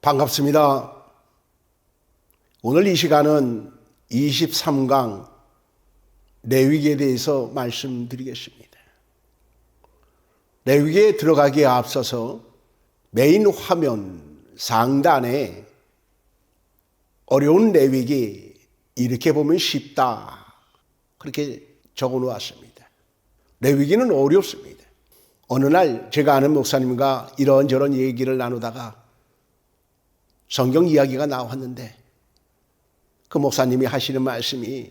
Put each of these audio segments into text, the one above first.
반갑습니다. 오늘 이 시간은 23강 레위기에 대해서 말씀드리겠습니다. 레위기에 들어가기에 앞서서 메인 화면 상단에 어려운 레위기 이렇게 보면 쉽다 그렇게 적어 놓았습니다. 레위기는 어렵습니다. 어느 날 제가 아는 목사님과 이런저런 얘기를 나누다가 성경 이야기가 나왔는데 그 목사님이 하시는 말씀이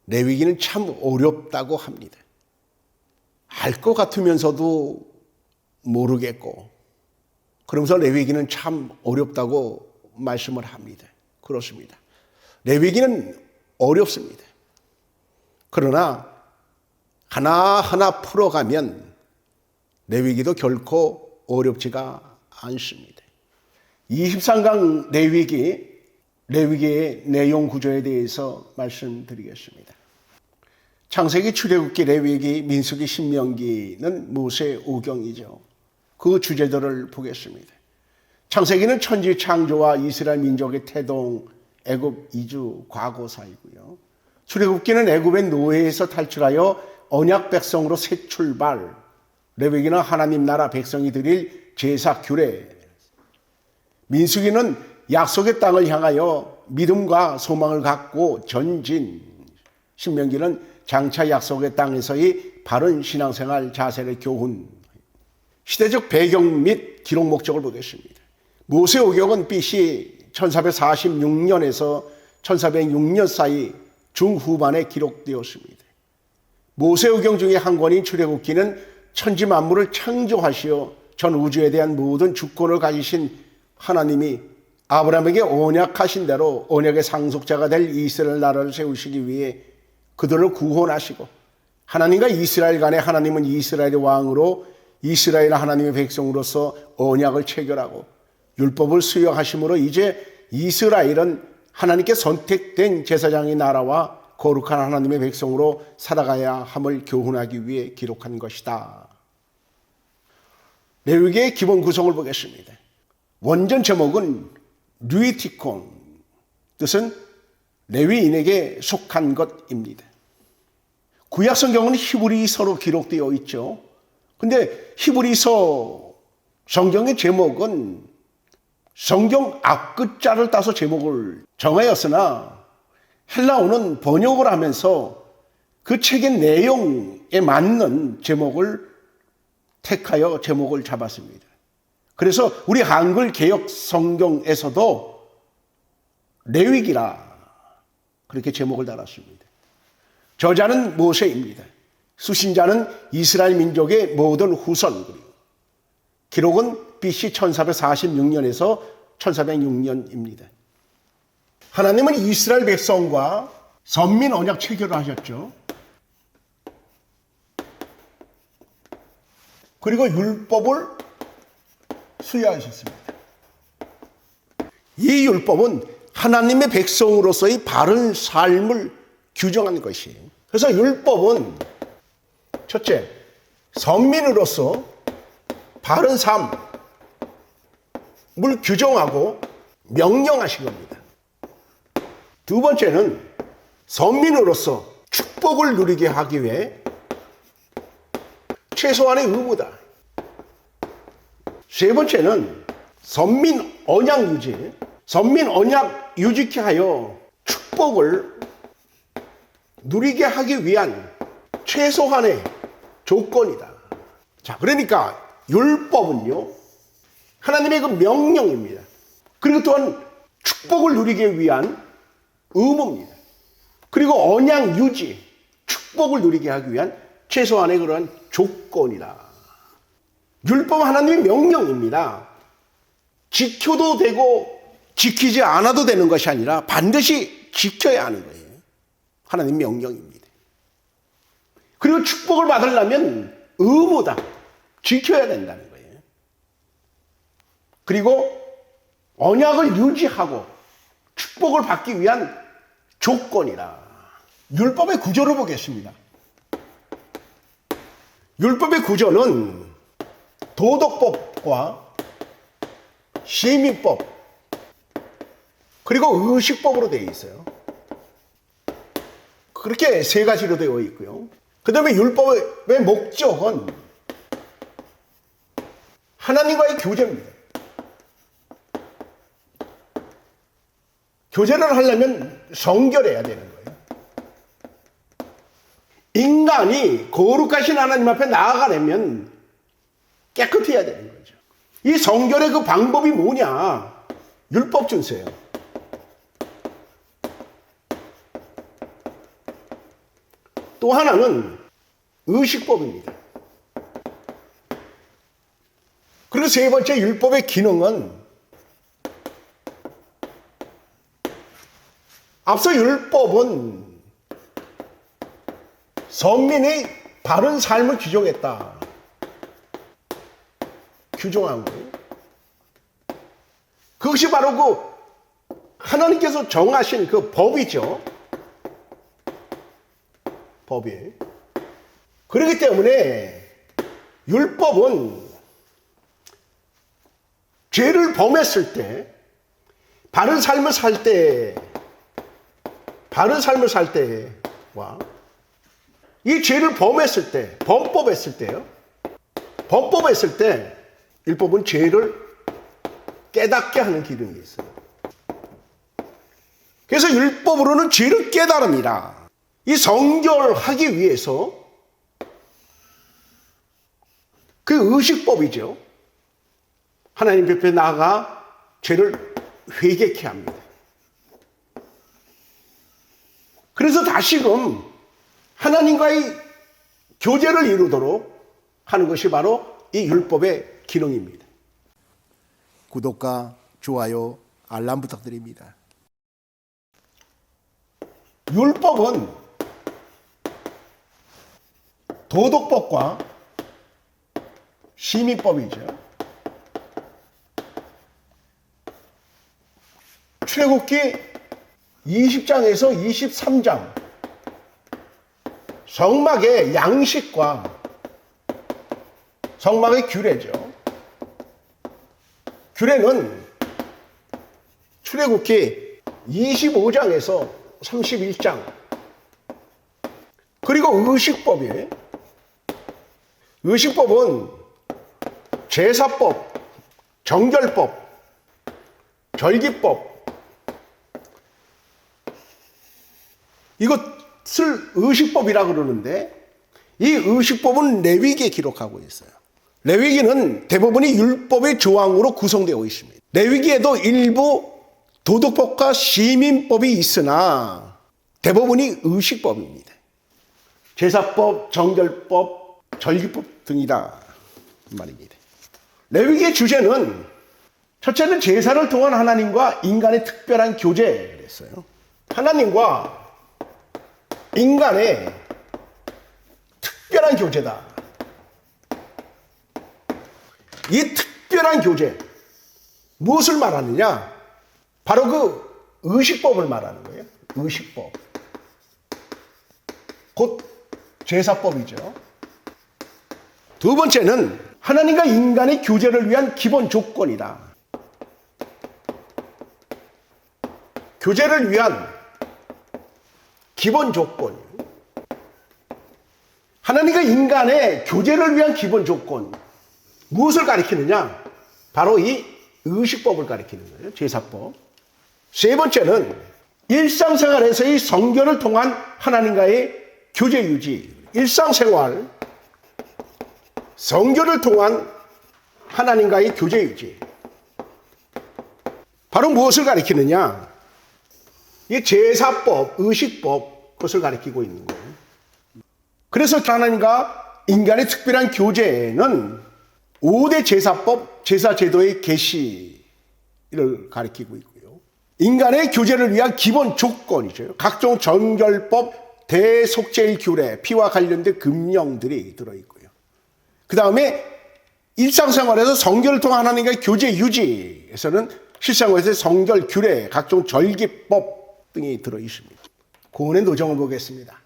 레위기는 참 어렵다고 합니다. 알 것 같으면서도 모르겠고 그러면서 레위기는 참 어렵다고 말씀을 합니다. 그렇습니다. 레위기는 어렵습니다. 그러나 하나하나 풀어가면 레위기도 결코 어렵지가 않습니다. 23강 레위기의 내용 구조에 대해서 말씀드리겠습니다. 창세기, 출애굽기, 레위기, 민수기, 신명기는 모세 오경이죠. 그 주제들을 보겠습니다. 창세기는 천지 창조와 이스라엘 민족의 태동, 애굽 이주 과거사이고요. 출애굽기는 애굽의 노예에서 탈출하여 언약 백성으로 새 출발, 레위기는 하나님 나라 백성이 드릴 제사 규례, 민수기는 약속의 땅을 향하여 믿음과 소망을 갖고 전진, 신명기는 장차 약속의 땅에서의 바른 신앙생활 자세의 교훈, 시대적 배경 및 기록 목적을 보겠습니다. 모세오경은 BC 1446년에서 1406년 사이 중후반에 기록되었습니다. 모세오경 중에 한 권인 출애굽기는 천지 만물을 창조하시어 전 우주에 대한 모든 주권을 가지신 하나님이 아브라함에게 언약하신 대로 언약의 상속자가 될 이스라엘 나라를 세우시기 위해 그들을 구원하시고, 하나님과 이스라엘 간에 하나님은 이스라엘의 왕으로 이스라엘 하나님의 백성으로서 언약을 체결하고 율법을 수여하심으로 이제 이스라엘은 하나님께 선택된 제사장의 나라와 거룩한 하나님의 백성으로 살아가야 함을 교훈하기 위해 기록한 것이다. 레위기의 기본 구성을 보겠습니다. 원전 제목은 르위티콘, 뜻은 레위인에게 속한 것입니다. 구약 성경은 히브리서로 기록되어 있죠. 근데 히브리서 성경의 제목은 성경 앞글자를 따서 제목을 정하였으나 헬라어는 번역을 하면서 그 책의 내용에 맞는 제목을 택하여 제목을 잡았습니다. 그래서 우리 한글 개역 성경에서도 레위기라 그렇게 제목을 달았습니다. 저자는 모세입니다. 수신자는 이스라엘 민족의 모든 후손, 기록은 BC 1446년에서 1406년입니다. 하나님은 이스라엘 백성과 선민 언약 체결을 하셨죠. 그리고 율법을 수여하셨습니다. 이 율법은 하나님의 백성으로서의 바른 삶을 규정한 것이에요. 그래서 율법은 첫째, 선민으로서 바른 삶을 규정하고 명령하신 겁니다. 두 번째는 선민으로서 축복을 누리게 하기 위해 최소한의 의무다. 세 번째는 선민 언약 유지, 선민 언약 유지케 하여 축복을 누리게 하기 위한 최소한의 조건이다. 자, 그러니까 율법은요, 하나님의 그 명령입니다. 그리고 또한 축복을 누리기 위한 의무입니다. 그리고 언약 유지, 축복을 누리게 하기 위한 최소한의 그런 조건이다. 율법은 하나님의 명령입니다. 지켜도 되고 지키지 않아도 되는 것이 아니라 반드시 지켜야 하는 거예요. 하나님 명령입니다. 그리고 축복을 받으려면 의무다. 지켜야 된다는 거예요. 그리고 언약을 유지하고 축복을 받기 위한 조건이라. 율법의 구조를 보겠습니다. 율법의 구조는 도덕법과 시민법, 그리고 의식법으로 되어 있어요. 그렇게 세 가지로 되어 있고요. 그 다음에 율법의 목적은 하나님과의 교제입니다. 교제를 하려면 성결해야 되는 거예요. 인간이 거룩하신 하나님 앞에 나아가려면 깨끗해야 되는 거죠. 이 성결의 그 방법이 뭐냐? 율법 준수예요. 또 하나는 의식법입니다. 그리고 세 번째 율법의 기능은 앞서 율법은 선민의 바른 삶을 규정했다. 규정한 거예요. 그것이 바로 그 하나님께서 정하신 그 법이죠. 법이에요. 그렇기 때문에 율법은 죄를 범했을 때, 바른 삶을 살 때와 이 죄를 범했을 때, 범법했을 때 율법은 죄를 깨닫게 하는 기능이 있어요. 그래서 율법으로는 죄를 깨달음이라. 이 성결하기 위해서 그 의식법이죠. 하나님 앞에 나아가 죄를 회개케 합니다. 그래서 다시금 하나님과의 교제를 이루도록 하는 것이 바로 이 율법의 기능입니다. 구독과 좋아요, 알람 부탁드립니다. 율법은 도덕법과 시민법이죠. 출애굽기 20장에서 23장 성막의 양식과 성막의 규례죠. 규례는 출애굽기 25장에서 31장 그리고 의식법이에요. 의식법은 제사법, 정결법, 절기법 이것을 의식법이라고 그러는데 이 의식법은 레위기에 기록하고 있어요. 레위기는 대부분이 율법의 조항으로 구성되어 있습니다. 레위기에도 일부 도덕법과 시민법이 있으나 대부분이 의식법입니다. 제사법, 정결법, 절기법 등이다 말입니다. 레위기의 주제는 첫째는 제사를 통한 하나님과 인간의 특별한 교제였어요. 하나님과 인간의 특별한 교제다. 이 특별한 교제, 무엇을 말하느냐? 바로 그 의식법을 말하는 거예요. 의식법. 곧 제사법이죠. 두 번째는 하나님과 인간의 교제를 위한 기본 조건이다. 교제를 위한 기본 조건. 하나님과 인간의 교제를 위한 기본 조건. 무엇을 가리키느냐? 바로 이 의식법을 가리키는 거예요. 제사법. 세 번째는 일상생활에서의 성결을 통한 하나님과의 교제 유지. 일상생활, 성결을 통한 하나님과의 교제 유지. 바로 무엇을 가리키느냐? 이 제사법, 의식법, 그것을 가리키고 있는 거예요. 그래서 하나님과 인간의 특별한 교제는 5대 제사법, 제사제도의 계시를 가리키고 있고요. 인간의 교제를 위한 기본 조건이죠. 각종 정결법, 대속죄의 규례, 피와 관련된 금령들이 들어있고요. 그 다음에 일상생활에서 성결을 통한 하나님과의 교제 유지에서는 실생활에서의 성결 규례, 각종 절기법 등이 들어있습니다. 구원의 노정을 보겠습니다.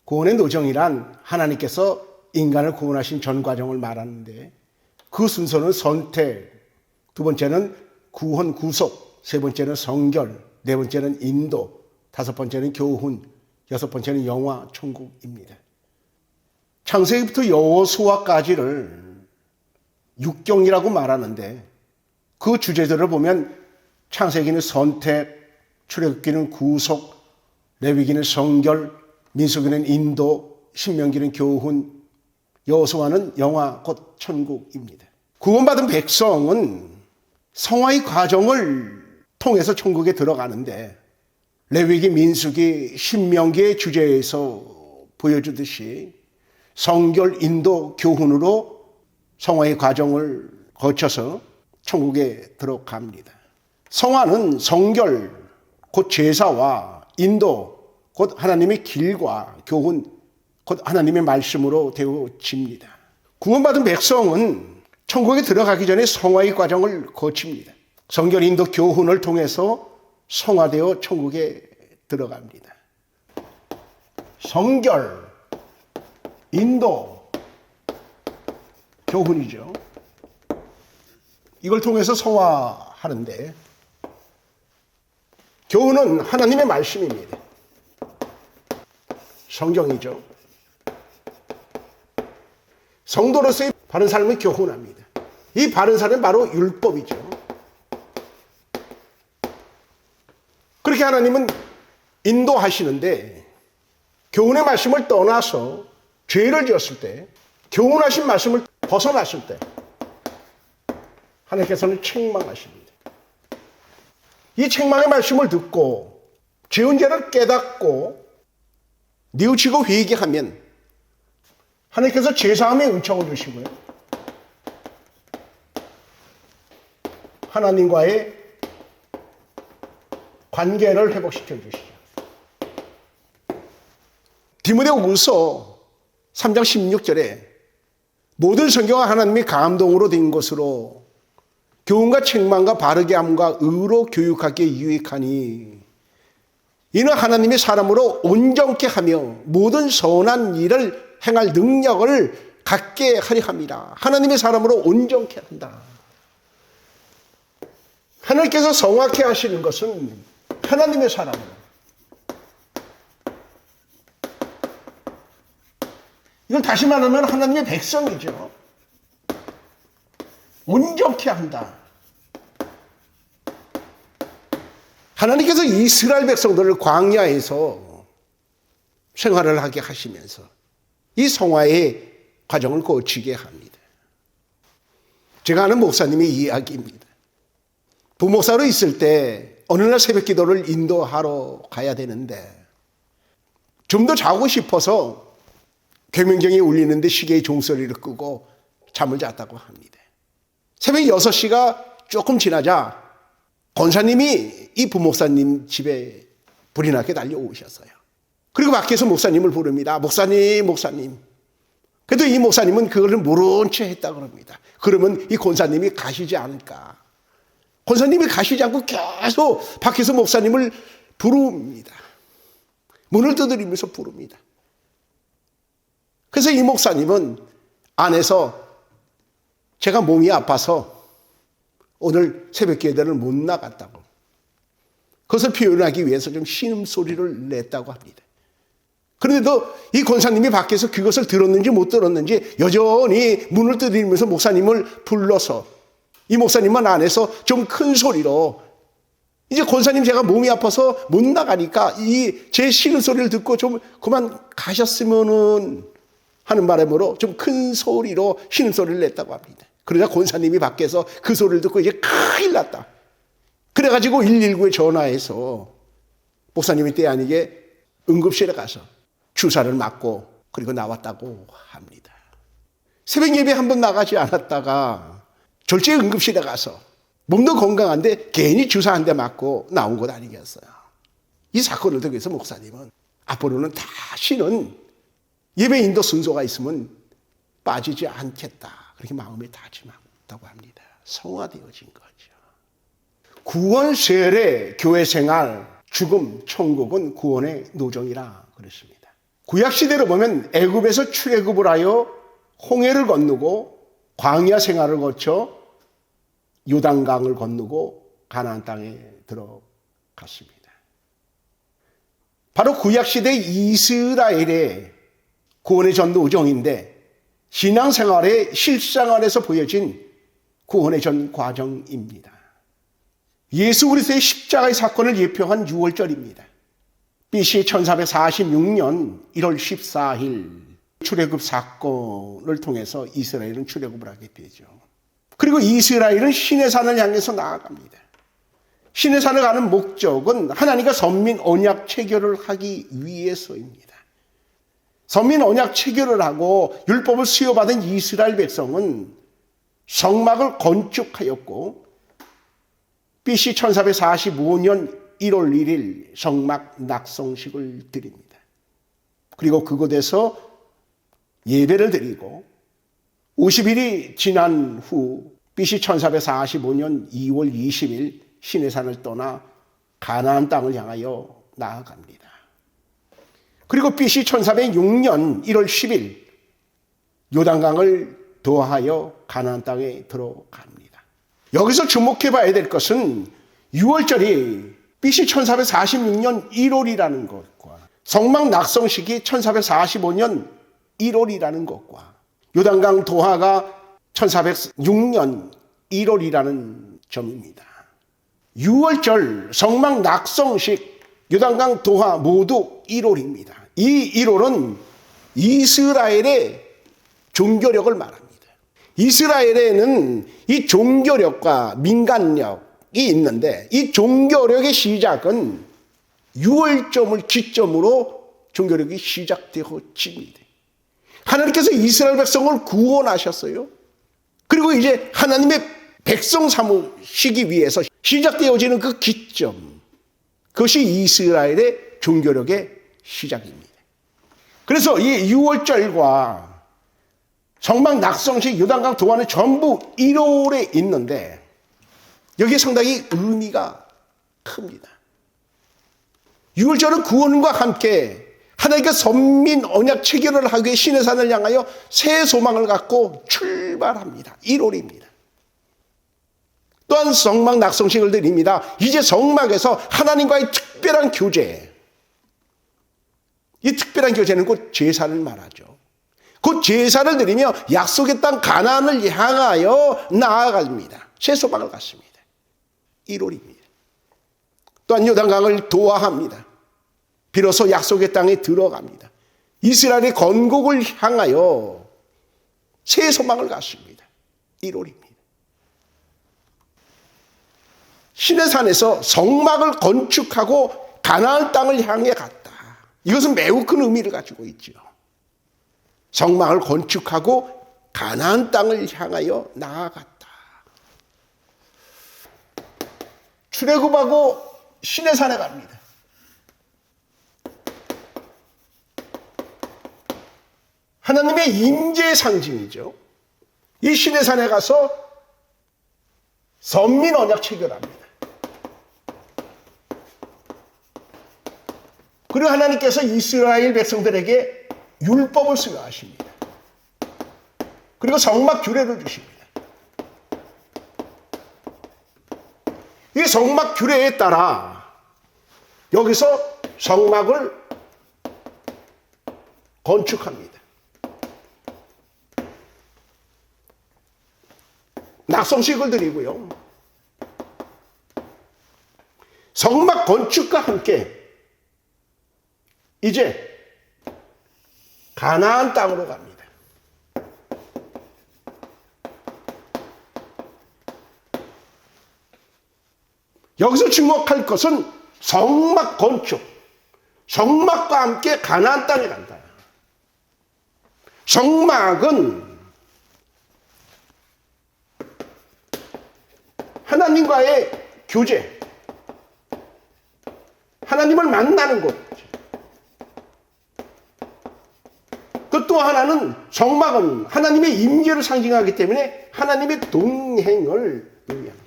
구원의 노정이란 하나님께서 인간을 구원하신 전 과정을 말하는데 그 순서는 선택, 두 번째는 구원, 구속, 세 번째는 성결, 네 번째는 인도, 다섯 번째는 교훈, 여섯 번째는 영화 천국입니다. 창세기부터 여호수아까지를 육경이라고 말하는데 그 주제들을 보면 창세기는 선택, 출애굽기는 구속, 레위기는 성결, 민수기는 인도, 신명기는 교훈, 여호수아는 영화 곧 천국입니다. 구원받은 백성은 성화의 과정을 통해서 천국에 들어가는데 레위기, 민수기, 신명기의 주제에서 보여주듯이 성결, 인도, 교훈으로 성화의 과정을 거쳐서 천국에 들어갑니다. 성화는 성결, 곧 제사와 인도, 곧 하나님의 길과 교훈, 곧 하나님의 말씀으로 되어집니다. 구원받은 백성은 천국에 들어가기 전에 성화의 과정을 거칩니다. 성결, 인도, 교훈을 통해서 성화되어 천국에 들어갑니다. 성결, 인도, 교훈이죠. 이걸 통해서 성화하는데 교훈은 하나님의 말씀입니다. 성경이죠. 성도로서의 바른 삶을 교훈합니다. 이 바른 삶은 바로 율법이죠. 그렇게 하나님은 인도하시는데 교훈의 말씀을 떠나서 죄를 지었을 때, 교훈하신 말씀을 벗어났을 때 하나님께서는 책망하십니다. 이 책망의 말씀을 듣고 지은 죄를 깨닫고 뉘우치고 회개하면 하나님께서 제사함의 은총을 주시고요, 하나님과의 관계를 회복시켜 주시죠. 디모데후서 3장 16절에 모든 성경은 하나님의 감동으로 된 것으로 교훈과 책망과 바르게 함과 의로 교육하기에 유익하니 이는 하나님의 사람으로 온전케 하며 모든 선한 일을 행할 능력을 갖게 하려 함이라. 하나님의 사람으로 온전케 한다. 하나님께서 성악케 하시는 것은 하나님의 사람으로, 이걸 다시 말하면 하나님의 백성이죠. 온전케 한다. 하나님께서 이스라엘 백성들을 광야에서 생활을 하게 하시면서 이 성화의 과정을 거치게 합니다. 제가 아는 목사님의 이야기입니다. 부목사로 있을 때 어느 날 새벽 기도를 인도하러 가야 되는데 좀 더 자고 싶어서 개명경이 울리는데 시계의 종소리를 끄고 잠을 잤다고 합니다. 새벽 6시가 조금 지나자 권사님이 이 부목사님 집에 불이 나게 달려오셨어요. 그리고 밖에서 목사님을 부릅니다. 목사님, 목사님. 그래도 이 목사님은 그걸 모른 채 했다 그럽니다. 그러면 이 권사님이 가시지 않을까. 권사님이 가시지 않고 계속 밖에서 목사님을 부릅니다. 문을 두드리면서 부릅니다. 그래서 이 목사님은 안에서 제가 몸이 아파서 오늘 새벽 예배를 못 나갔다고, 그것을 표현하기 위해서 좀 신음소리를 냈다고 합니다. 그런데도 이 권사님이 밖에서 그것을 들었는지 못 들었는지 여전히 문을 두드리면서 목사님을 불러서 이 목사님은 안에서 좀 큰 소리로, 이제 권사님 제가 몸이 아파서 못 나가니까 이 제 신음소리를 듣고 좀 그만 가셨으면은 하는 바람으로 좀 큰 소리로 신음소리를 냈다고 합니다. 그러자 권사님이 밖에서 그 소리를 듣고 이제 큰일 났다. 그래가지고 119에 전화해서 목사님이 때 아니게 응급실에 가서 주사를 맞고 그리고 나왔다고 합니다. 새벽 예배 한 번 나가지 않았다가 졸지에 응급실에 가서 몸도 건강한데 괜히 주사 한 대 맞고 나온 것 아니겠어요. 이 사건을 통해서 목사님은 앞으로는 다시는 예배 인도 순서가 있으면 빠지지 않겠다, 그렇게 마음에 다짐했다고 합니다. 성화되어진 거죠. 구원, 세례, 교회 생활, 죽음, 천국은 구원의 노정이라 그랬습니다. 구약시대로 보면 애굽에서 출애굽을 하여 홍해를 건너고 광야 생활을 거쳐 요단강을 건너고 가나안 땅에 들어갔습니다. 바로 구약시대 이스라엘의 구원의 전 노정인데 신앙생활의 실생활에서 보여진 구원의 전 과정입니다. 예수 그리스도의 십자가의 사건을 예표한 6월절입니다. BC 1446년 1월 14일 출애굽 사건을 통해서 이스라엘은 출애굽을 하게 되죠. 그리고 이스라엘은 시내산을 향해서 나아갑니다. 시내산을 가는 목적은 하나님과 선민 언약 체결을 하기 위해서입니다. 선민 언약 체결을 하고 율법을 수여받은 이스라엘 백성은 성막을 건축하였고 BC 1445년 1월 1일 성막 낙성식을 드립니다. 그리고 그곳에서 예배를 드리고 50일이 지난 후 BC 1445년 2월 20일 시내산을 떠나 가나안 땅을 향하여 나아갑니다. 그리고 BC 1406년 1월 10일 요단강을 도하여 가나안 땅에 들어갑니다. 여기서 주목해 봐야 될 것은 6월절이 BC 1446년 1월이라는 것과 성막 낙성식이 1445년 1월이라는 것과 요단강 도하가 1406년 1월이라는 점입니다. 6월절, 성막 낙성식, 요단강 도하 모두 1월입니다. 이 1월은 이스라엘의 종교력을 말합니다. 이스라엘에는 이 종교력과 민간력이 있는데 이 종교력의 시작은 6월점을 기점으로 종교력이 시작되어집니다. 하나님께서 이스라엘 백성을 구원하셨어요. 그리고 이제 하나님의 백성 삼으시기 위해서 시작되어지는 그 기점, 그것이 이스라엘의 종교력의 시작입니다. 그래서 이 6월절과 성막 낙성식, 요단강 도하는 전부 1월에 있는데 여기에 상당히 의미가 큽니다. 6월절은 구원과 함께 하나님께 선민 언약 체결을 하기 위해 시내산을 향하여 새 소망을 갖고 출발합니다. 1월입니다. 또한 성막 낙성식을 드립니다. 이제 성막에서 하나님과의 특별한 교제, 이 특별한 교제는 곧 제사를 말하죠. 곧 제사를 드리며 약속의 땅 가나안을 향하여 나아갑니다. 새 소망을 갖습니다. 1월입니다. 또한 요단강을 도하합니다. 비로소 약속의 땅에 들어갑니다. 이스라엘의 건국을 향하여 새 소망을 갖습니다. 1월입니다. 시내산에서 성막을 건축하고 가나안 땅을 향해 갔다. 이것은 매우 큰 의미를 가지고 있죠. 성막을 건축하고 가나안 땅을 향하여 나아갔다. 출애굽하고 시내산에 갑니다. 하나님의 임재의 상징이죠. 이 시내산에 가서 선민 언약 체결합니다. 그리고 하나님께서 이스라엘 백성들에게 율법을 수여하십니다. 그리고 성막 규례를 주십니다. 이 성막 규례에 따라 여기서 성막을 건축합니다. 낙성식을 드리고요. 성막 건축과 함께 이제 가나안 땅으로 갑니다. 여기서 주목할 것은 성막 건축, 성막과 함께 가나안 땅에 간다. 성막은 하나님과의 교제, 하나님을 만나는 곳. 또 하나는 성막은 하나님의 임재를 상징하기 때문에 하나님의 동행을 의미합니다.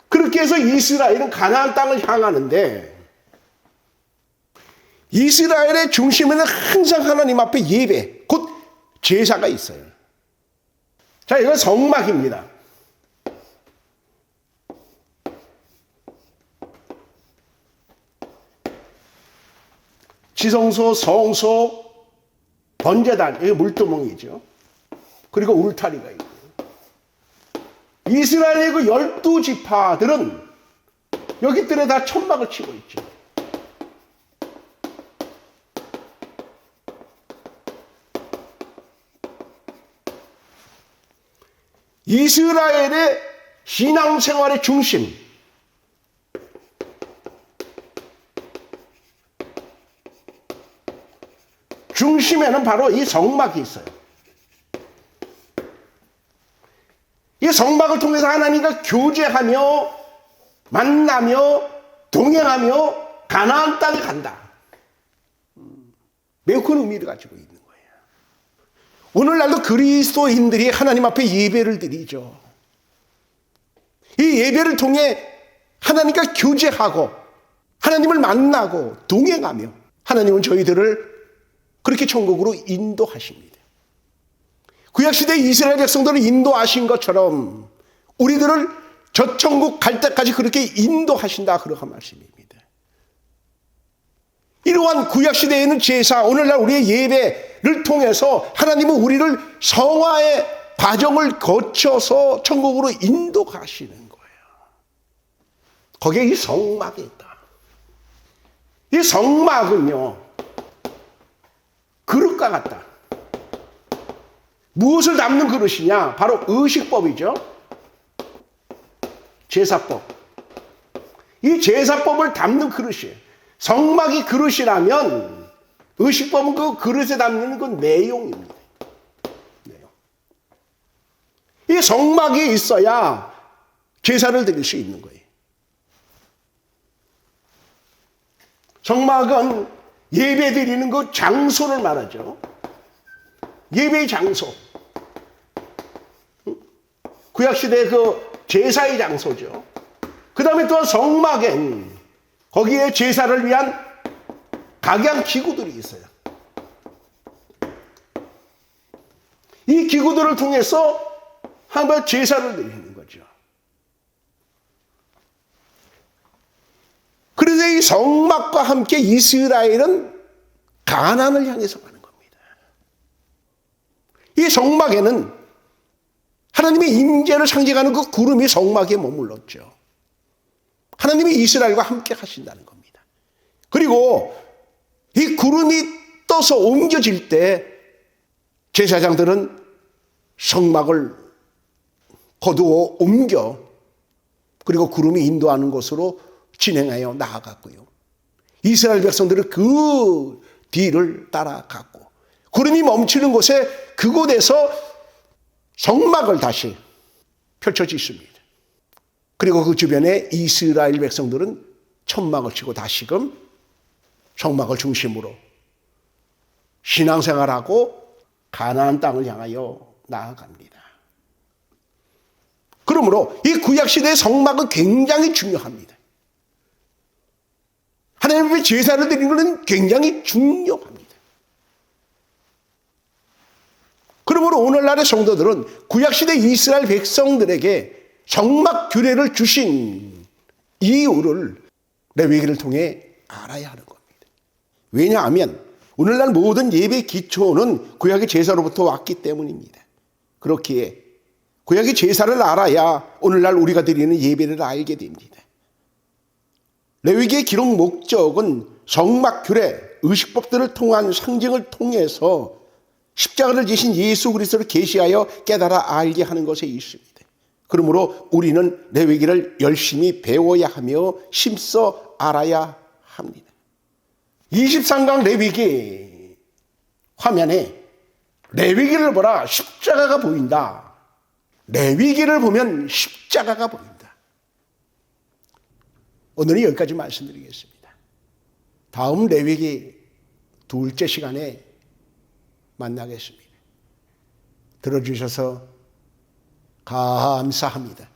그렇게 해서 이스라엘은 가나안 땅을 향하는데 이스라엘의 중심에는 항상 하나님 앞에 예배, 곧 제사가 있어요. 자, 이건 성막입니다. 지성소, 성소, 번제단, 이게 물두멍이죠. 그리고 울타리가 있고. 이스라엘의 그 12지파들은 여기 뜰에 다 천막을 치고 있죠. 이스라엘의 신앙생활의 중심, 중심에는 바로 이 성막이 있어요. 이 성막을 통해서 하나님과 교제하며 만나며 동행하며 가나안 땅에 간다. 매우 큰 의미를 가지고 있는 거예요. 오늘날도 그리스도인들이 하나님 앞에 예배를 드리죠. 이 예배를 통해 하나님과 교제하고 하나님을 만나고 동행하며 하나님은 저희들을 그렇게 천국으로 인도하십니다. 구약시대 이스라엘 백성들을 인도하신 것처럼 우리들을 저 천국 갈 때까지 그렇게 인도하신다, 그런 말씀입니다. 이러한 구약시대에는 제사, 오늘날 우리의 예배를 통해서 하나님은 우리를 성화의 과정을 거쳐서 천국으로 인도하시는 거예요. 거기에 이 성막이 있다. 이 성막은요, 그릇과 같다. 무엇을 담는 그릇이냐? 바로 의식법이죠. 제사법. 이 제사법을 담는 그릇이에요. 성막이 그릇이라면 의식법은 그 그릇에 담는 건 내용입니다. 내용. 이 성막이 있어야 제사를 드릴 수 있는 거예요. 성막은 예배 드리는 그 장소를 말하죠. 예배의 장소. 구약시대의 그 제사의 장소죠. 그 다음에 또 성막엔 거기에 제사를 위한 각양 기구들이 있어요. 이 기구들을 통해서 한번 제사를 드리는 거죠. 그래서 이 성막과 함께 이스라엘은 가나안을 향해서 가는 겁니다. 이 성막에는 하나님의 임재를 상징하는 그 구름이 성막에 머물렀죠. 하나님이 이스라엘과 함께 하신다는 겁니다. 그리고 이 구름이 떠서 옮겨질 때 제사장들은 성막을 거두어 옮겨 그리고 구름이 인도하는 곳으로 진행하여 나아갔고요. 이스라엘 백성들은 그 뒤를 따라갔고 구름이 멈추는 곳에 그곳에서 성막을 다시 펼쳐짓습니다. 그리고 그 주변에 이스라엘 백성들은 천막을 치고 다시금 성막을 중심으로 신앙생활하고 가나안 땅을 향하여 나아갑니다. 그러므로 이 구약시대의 성막은 굉장히 중요합니다. 하나님 앞에 제사를 드리는 것은 굉장히 중요합니다. 그러므로 오늘날의 성도들은 구약시대 이스라엘 백성들에게 성막 규례를 주신 이유를 레위기를 통해 알아야 하는 겁니다. 왜냐하면 오늘날 모든 예배 기초는 구약의 제사로부터 왔기 때문입니다. 그렇기에 구약의 제사를 알아야 오늘날 우리가 드리는 예배를 알게 됩니다. 레위기의 기록 목적은 성막 규례, 의식법들을 통한 상징을 통해서 십자가를 지신 예수 그리스도를 계시하여 깨달아 알게 하는 것에 있습니다. 그러므로 우리는 레위기를 열심히 배워야 하며 힘써 알아야 합니다. 23강 레위기 화면에 레위기를 보라 십자가가 보인다. 레위기를 보면 십자가가 보인다. 오늘은 여기까지 말씀드리겠습니다. 다음 레위기 둘째 시간에 만나겠습니다. 들어주셔서 감사합니다.